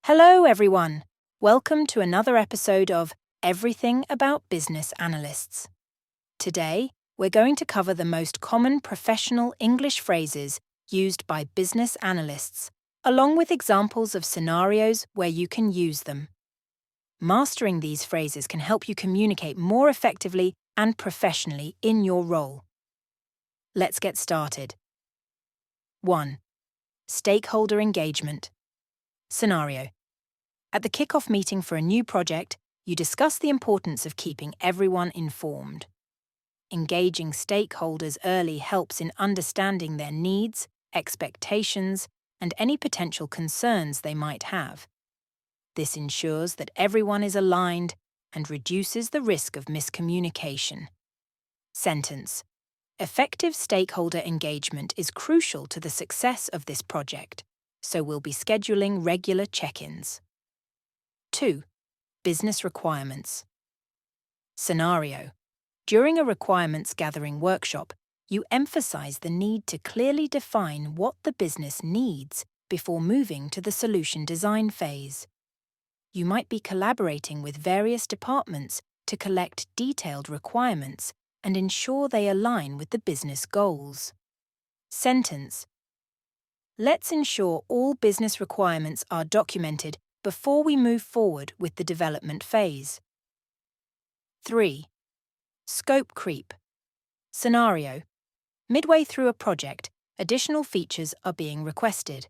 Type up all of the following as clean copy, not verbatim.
Hello, everyone. Welcome to another episode of Everything About Business Analysts. Today, we're going to cover the most common professional English phrases used by business analysts, along with examples of scenarios where you can use them. Mastering these phrases can help you communicate more effectively and professionally in your role. Let's get started. 1. Stakeholder engagement. Scenario. At the kick-off meeting for a new project, you discuss the importance of keeping everyone informed. Engaging stakeholders early helps in understanding their needs, expectations, and any potential concerns they might have. This ensures that everyone is aligned and reduces the risk of miscommunication. Sentence. Effective stakeholder engagement is crucial to the success of this project, so we'll be scheduling regular check-ins. 2. Business requirements. Scenario. During a requirements gathering workshop, you emphasize the need to clearly define what the business needs before moving to the solution design phase. You might be collaborating with various departments to collect detailed requirements and ensure they align with the business goals. Sentence. Let's ensure all business requirements are documented before we move forward with the development phase. 3. Scope creep. Scenario. Midway through a project, additional features are being requested.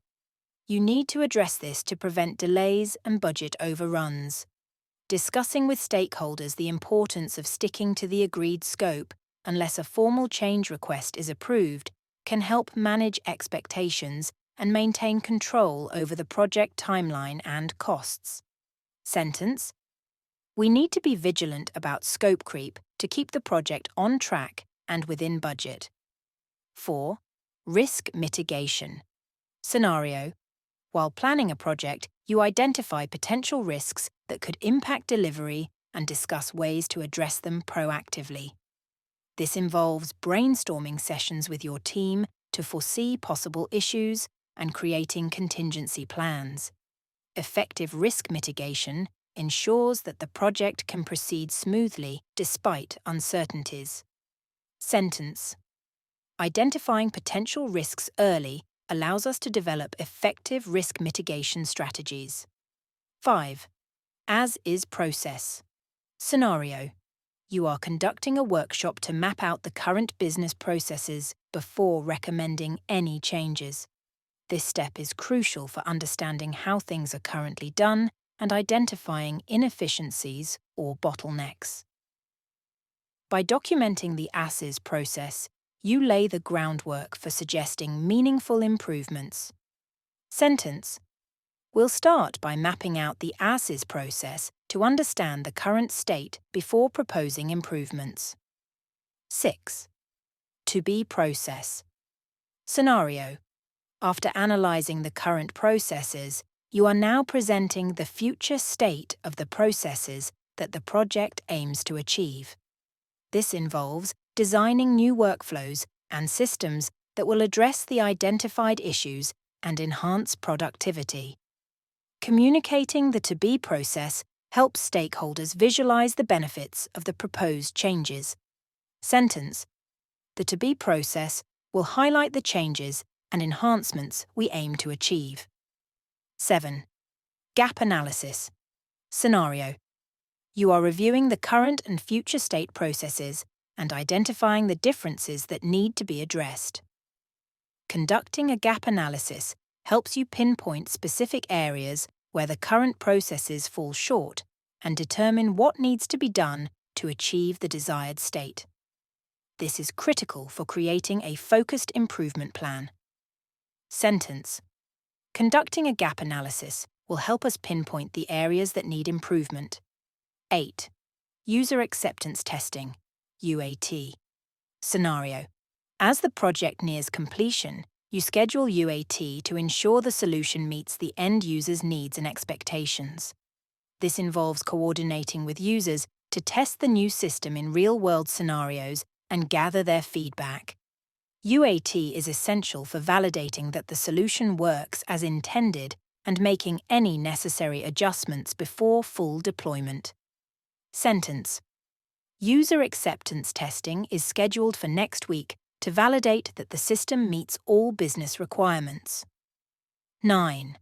You need to address this to prevent delays and budget overruns. Discussing with stakeholders the importance of sticking to the agreed scope, unless a formal change request is approved, can help manage expectations and maintain control over the project timeline and costs. Sentence. We need to be vigilant about scope creep to keep the project on track and within budget. 4. Risk mitigation. Scenario. While planning a project, you identify potential risks that could impact delivery and discuss ways to address them proactively. This involves brainstorming sessions with your team to foresee possible issues and creating contingency plans. Effective risk mitigation ensures that the project can proceed smoothly despite uncertainties. Sentence. Identifying potential risks early allows us to develop effective risk mitigation strategies. 5. As-is process. Scenario. You are conducting a workshop to map out the current business processes before recommending any changes. This step is crucial for understanding how things are currently done and identifying inefficiencies or bottlenecks. By documenting the as-is process, you lay the groundwork for suggesting meaningful improvements. Sentence. We'll start by mapping out the as-is process to understand the current state before proposing improvements. 6. To-be process. Scenario. After analyzing the current processes, you are now presenting the future state of the processes that the project aims to achieve. This involves designing new workflows and systems that will address the identified issues and enhance productivity. Communicating the to-be process helps stakeholders visualize the benefits of the proposed changes. Sentence. The to-be process will highlight the changes and enhancements we aim to achieve. 7. Gap analysis. Scenario. You are reviewing the current and future state processes and identifying the differences that need to be addressed. Conducting a gap analysis helps you pinpoint specific areas where the current processes fall short and determine what needs to be done to achieve the desired state. This is critical for creating a focused improvement plan. Sentence. Conducting a gap analysis will help us pinpoint the areas that need improvement. 8. User acceptance testing, UAT. Scenario. As the project nears completion, you schedule UAT to ensure the solution meets the end user's needs and expectations. This involves coordinating with users to test the new system in real-world scenarios and gather their feedback. UAT is essential for validating that the solution works as intended and making any necessary adjustments before full deployment. Sentence. User acceptance testing is scheduled for next week to validate that the system meets all business requirements. 9.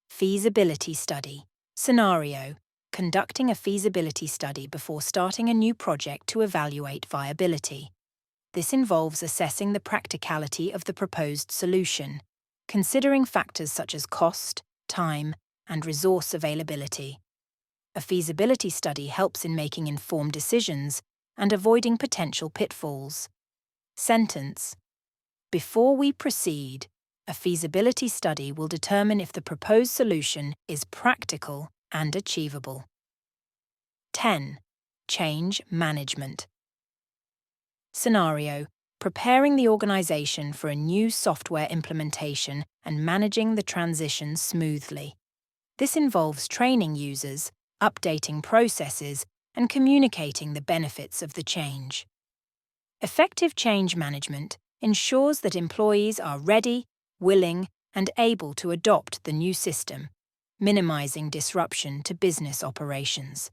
Feasibility study. Scenario. Conducting a feasibility study before starting a new project to evaluate viability. This involves assessing the practicality of the proposed solution, considering factors such as cost, time, and resource availability. A feasibility study helps in making informed decisions and avoiding potential pitfalls. Sentence. Before we proceed, a feasibility study will determine if the proposed solution is practical and achievable. 10. Change management. Scenario. Preparing the organization for a new software implementation and managing the transition smoothly. This involves training users, updating processes, and communicating the benefits of the change. Effective change management ensures that employees are ready, willing, and able to adopt the new system, minimizing disruption to business operations.